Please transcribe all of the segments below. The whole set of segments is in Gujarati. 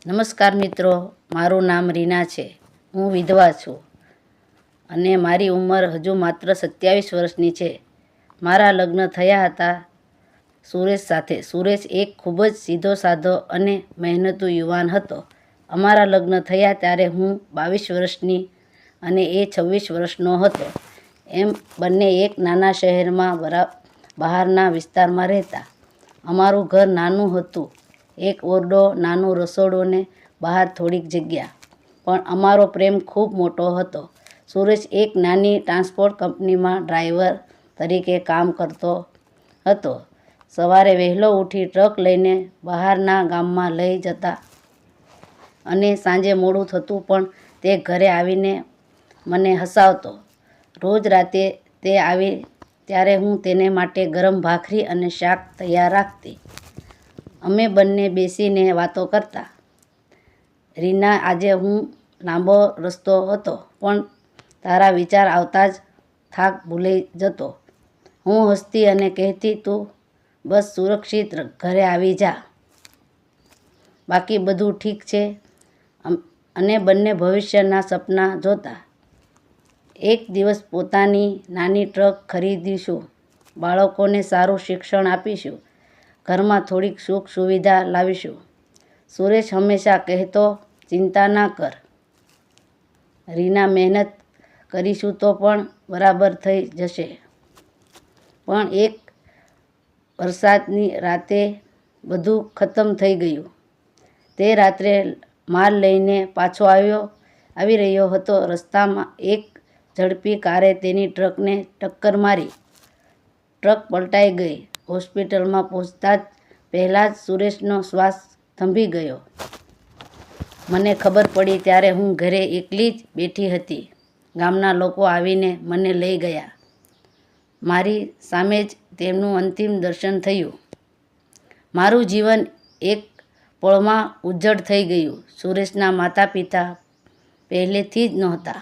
નમસ્કાર મિત્રો, મારું નામ રીના છે. હું વિધવા છું અને મારી ઉંમર હજુ માત્ર 27 વર્ષની છે. મારા લગ્ન થયા હતા સુરેશ સાથે. સુરેશ એક ખૂબ જ સીધો સાધો અને મહેનતુ યુવાન હતો. અમારા લગ્ન થયા ત્યારે હું 22 વર્ષની અને એ 26 વર્ષનો હતો. એમ બંને એક નાના શહેરમાં બહારના વિસ્તારમાં રહેતા. અમારું ઘર નાનું હતું, એક ઓરડો, નાનું રસોડું ને બહાર થોડીક જગ્યા, પણ અમારો પ્રેમ ખૂબ મોટો હતો. સુરેશ એક નાની ટ્રાન્સપોર્ટ કંપનીમાં ડ્રાઈવર તરીકે કામ કરતો હતો. સવારે વહેલો ઉઠી ટ્રક લઈને બહારના ગામમાં લઈ જતા અને સાંજે મોડું થતું પણ તે ઘરે આવીને મને હસાવતો. રોજ રાતે તે આવે ત્યારે હું તેને માટે ગરમ ભાખરી અને શાક તૈયાર રાખતી. અમે બંને બેસીને વાતો કરતા. રીના, આજે હું લાંબો રસ્તો હતો, પણ તારા વિચાર આવતા જ થાક ભૂલાઈ જતો. હું હસતી અને કહેતી, તું બસ સુરક્ષિત ઘરે આવી જા, બાકી બધું ઠીક છે. અને બંને ભવિષ્યના સપના જોતા. એક દિવસ પોતાની નાની ટ્રક ખરીદીશું, બાળકોને સારું શિક્ષણ આપીશું, ઘરમાં થોડીક સુખ સુવિધા લાવીશું. સુરેશ હંમેશા કહેતો, ચિંતા ના કર રીના, મહેનત કરીશું તો પણ બરાબર થઈ જશે. પણ એક વરસાદની રાતે બધું ખતમ થઈ ગયું. તે રાત્રે માલ લઈને પાછો આવી રહ્યો હતો. રસ્તામાં એક ઝડપી કારે તેની ટ્રકને ટક્કર મારી. ટ્રક પલટાઈ ગઈ. હોસ્પિટલમાં પહોંચતા જ પહેલાં જ સુરેશનો શ્વાસ થંભી ગયો. મને ખબર પડી ત્યારે હું ઘરે એકલી જ બેઠી હતી. ગામના લોકો આવીને મને લઈ ગયા. મારી સામે જ તેમનું અંતિમ દર્શન થયું. મારું જીવન એક પળમાં ઉજ્જડ થઈ ગયું. સુરેશના માતા પિતા પહેલેથી જ નહોતા.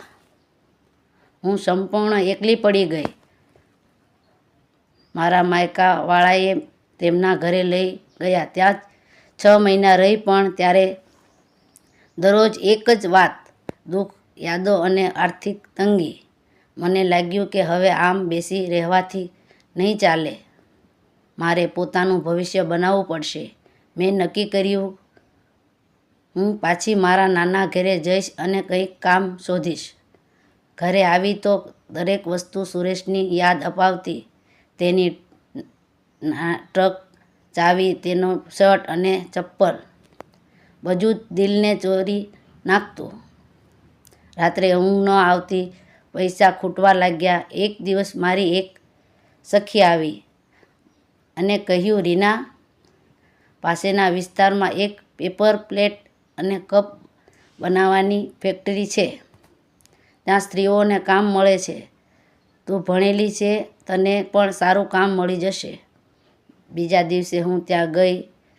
હું સંપૂર્ણ એકલી પડી ગઈ. મારા માયકાવાળાએ તેમના ઘરે લઈ ગયા. ત્યાં 6 મહિના રહી, પણ ત્યારે દરરોજ એક જ વાત, દુઃખ, યાદો અને આર્થિક તંગી. મને લાગ્યું કે હવે આમ બેસી રહેવાથી નહીં ચાલે. મારે પોતાનું ભવિષ્ય બનાવવું પડશે. મેં નક્કી કર્યું, હું પાછી મારા નાના ઘરે જઈશ અને કંઈક કામ શોધીશ. ઘરે આવી તો દરેક વસ્તુ સુરેશની યાદ અપાવતી. તેની ટ્રક ચાવી, તેનો શર્ટ અને ચપ્પલ, બધું જ દિલને ચોરી નાખતું. રાત્રે ઊંઘ ન આવતી, પૈસા ખૂટવા લાગ્યા. એક દિવસ મારી એક સખી આવી અને કહ્યું, રીના, પાસેના વિસ્તારમાં એક પેપર પ્લેટ અને કપ બનાવવાની ફેક્ટરી છે. ત્યાં સ્ત્રીઓને કામ મળે છે. તું ભણેલી છે, તને પણ સારું કામ મળી જશે. બીજા દિવસે હું ત્યાં ગઈ.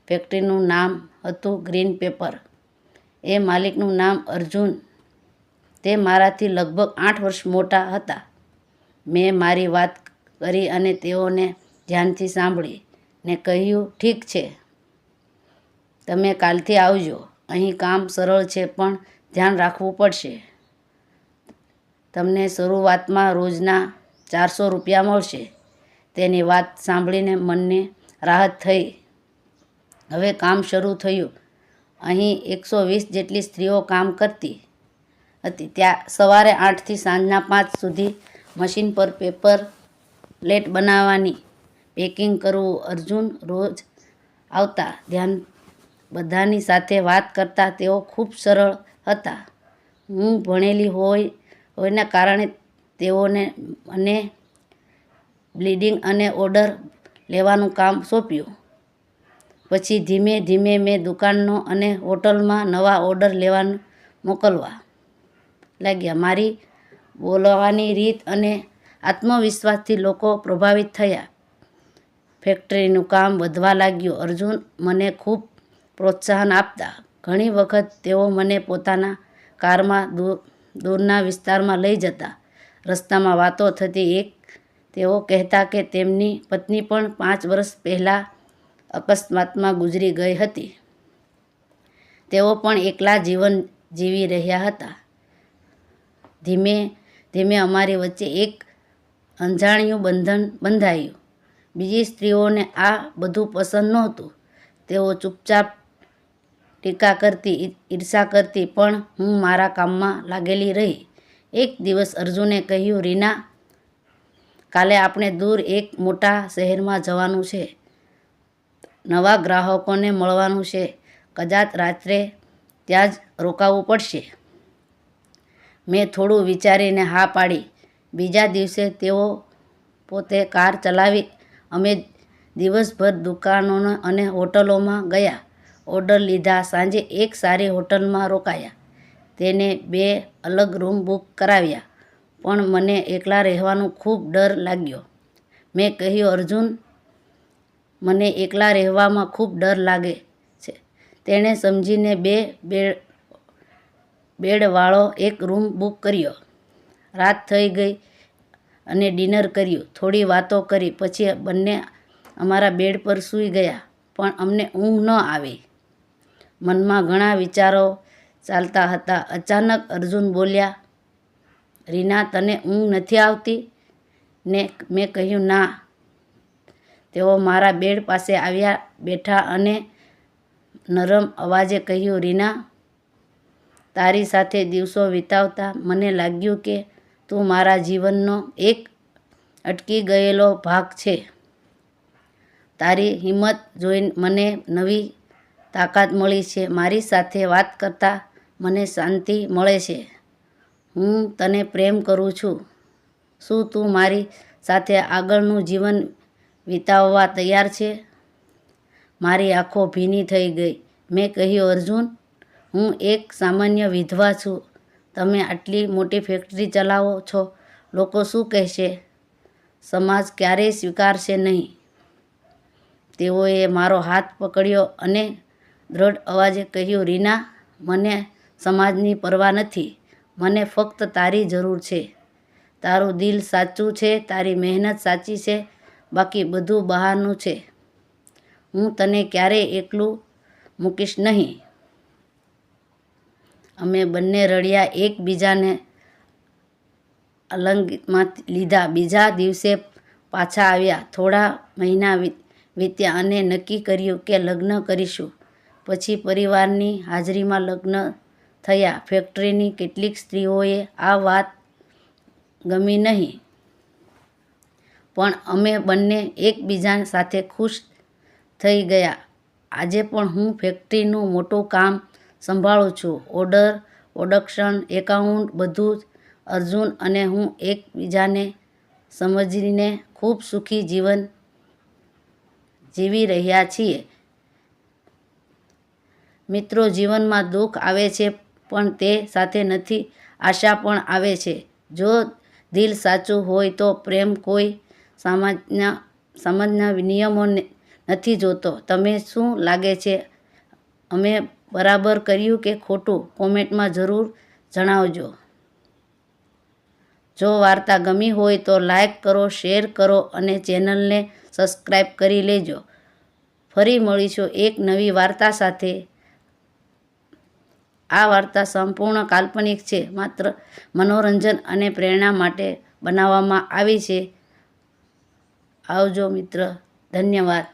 ફેક્ટરીનું નામ હતું ગ્રીન પેપર. એ માલિકનું નામ અર્જુન. તે મારાથી લગભગ 8 વર્ષ મોટા હતા. મેં મારી વાત કરી અને તેઓને ધ્યાનથી સાંભળી ને કહ્યું, ઠીક છે, તમે કાલથી આવજો. અહીં કામ સરળ છે, પણ ધ્યાન રાખવું પડશે. તમને શરૂઆતમાં રોજના 400 રૂપિયા મળશે. તેની વાત સાંભળીને મને રાહત થઈ. હવે કામ શરૂ થયું. અહીં 120 જેટલી સ્ત્રીઓ કામ કરતી હતી. ત્યાં સવારે 8 થી સાંજના 5 સુધી મશીન પર પેપર પ્લેટ બનાવવાની, પેકિંગ કરવું. અર્જુન રોજ આવતા, બધાની સાથે વાત કરતા. તેઓ ખૂબ સરળ હતા. હું ભણેલી હોવાને કારણે તેઓને મને બિલિંગ અને ઓર્ડર લેવાનું કામ સોંપ્યું. પછી ધીમે ધીમે મેં દુકાનો અને હોટલમાં નવા ઓર્ડર મોકલવા લાગ્યા. મારી બોલવાની રીત અને આત્મવિશ્વાસથી લોકો પ્રભાવિત થયા. ફેક્ટરીનું કામ વધવા લાગ્યું. અર્જુન મને ખૂબ પ્રોત્સાહન આપતા. ઘણી વખત તેઓ મને પોતાના કારમાં દૂરના વિસ્તારમાં લઈ જતા. રસ્તામાં વાતો થતી. તેઓ કહેતા કે તેમની પત્ની પણ 5 વર્ષ પહેલાં અકસ્માતમાં ગુજરી ગઈ હતી. તેઓ પણ એકલા જીવન જીવી રહ્યા હતા. ધીમે ધીમે અમારી વચ્ચે એક અંજાણ્યું બંધન બંધાયું. બીજી સ્ત્રીઓને આ બધું પસંદ નહોતું. તેઓ ચૂપચાપ ટીકા કરતી, ઈર્ષા કરતી, પણ હું મારા કામમાં લાગેલી રહી. એક દિવસ અર્જુને કહ્યું, રીના, કાલે આપણે દૂર એક મોટા શહેરમાં જવાનું છે. નવા ગ્રાહકોને મળવાનું છે. કદાચ રાત્રે ત્યાં જ રોકાવું પડશે. મેં થોડું વિચારીને હા પાડી. બીજા દિવસે તેઓ પોતે કાર ચલાવી. અમે દિવસભર દુકાનો અને હોટલોમાં ગયા, ઓર્ડર લીધા. સાંજે એક સારી હોટલમાં રોકાયા. તેને 2 અલગ રૂમ બુક કરાવ્યા. પણ મને એકલા રહેવાનો ખૂબ ડર લાગ્યો. મેં કહ્યું, અર્જુન, મને એકલા રહેવામાં ખૂબ ડર લાગે છે. તેણે સમજીને 2 બેડવાળો એક રૂમ બુક કર્યો. રાત થઈ ગઈ અને ડિનર કર્યું. થોડી વાતો કરી. પછી બંને અમારા બેડ પર સૂઈ ગયા. પણ અમને ઊંઘ ન આવી. મનમાં ઘણા વિચારો ચાલતા હતા. અચાનક અર્જુન બોલ્યા, રીના, તને ઊંઘ નથી આવતી ને? મેં કહ્યું, ના. તેઓ મારા બેડ પાસે આવ્યા, બેઠા અને નરમ અવાજે કહ્યું, રીના, તારી સાથે દિવસો વિતાવતા મને લાગ્યું કે તું મારા જીવનનો એક અટકી ગયેલો ભાગ છે. તારી હિંમત જોઈને મને નવી તાકાત મળી છે. મારી સાથે વાત કરતાં મને શાંતિ મળે છે. હું તને પ્રેમ કરું છું. શું તું મારી સાથે આગળનું જીવન વિતાવવા તૈયાર છે? મારી આંખો ભીની થઈ ગઈ. મેં કહ્યું, અર્જુન, હું એક સામાન્ય વિધવા છું. તમે આટલી મોટી ફેક્ટરી ચલાવો છો. લોકો શું કહેશે? સમાજ ક્યારેય સ્વીકારશે નહીં. તેઓએ મારો હાથ પકડ્યો અને દ્રઢ અવાજે કહ્યું, રીના, મને સમાજની પરવા નથી. મને ફક્ત તારી જરૂર છે. તારું દિલ સાચું છે, તારી મહેનત સાચી છે, બાકી બધું બહારનું છે. હું તને ક્યારેય એકલું મૂકીશ નહીં. અમે બંને રડ્યા, એકબીજાને આલિંગનમાં લીધા. બીજા દિવસે પાછા આવ્યા. થોડા મહિના વીત્યા અને નક્કી કર્યું કે લગ્ન કરીશું. પછી પરિવારની હાજરીમાં લગ્ન થયા. ફેક્ટરીની કેટલીક સ્ત્રીઓએ આ વાત ગમી નહીં, પણ અમે બંને એકબીજા સાથે ખુશ થઈ ગયા. આજે પણ હું ફેક્ટરીનું મોટું કામ સંભાળું છું. ઓર્ડર, પ્રોડક્શન, એકાઉન્ટ, બધું જ. અર્જુન અને હું એકબીજાને સમજીને ખૂબ સુખી જીવન જીવી રહ્યા છીએ. મિત્રો, જીવનમાં દુઃખ આવે છે, પણ તે સાથે નથી આશા પણ આવે છે. જો દિલ સાચું હોય તો પ્રેમ કોઈ સમાજના નિયમો નથી જોતો. તમે શું લાગે છે? અમે બરાબર કર્યું કે ખોટું? કોમેન્ટમાં જરૂર જણાવજો. જો વાર્તા ગમી હોય તો લાઈક કરો, શેર કરો અને ચેનલને સબસ્ક્રાઈબ કરી લેજો. ફરી મળીશું એક નવી વાર્તા સાથે. આ વાર્તા સંપૂર્ણ કાલ્પનિક છે. માત્ર મનોરંજન અને પ્રેરણા માટે બનાવવામાં આવી છે. આવજો મિત્ર. ધન્યવાદ.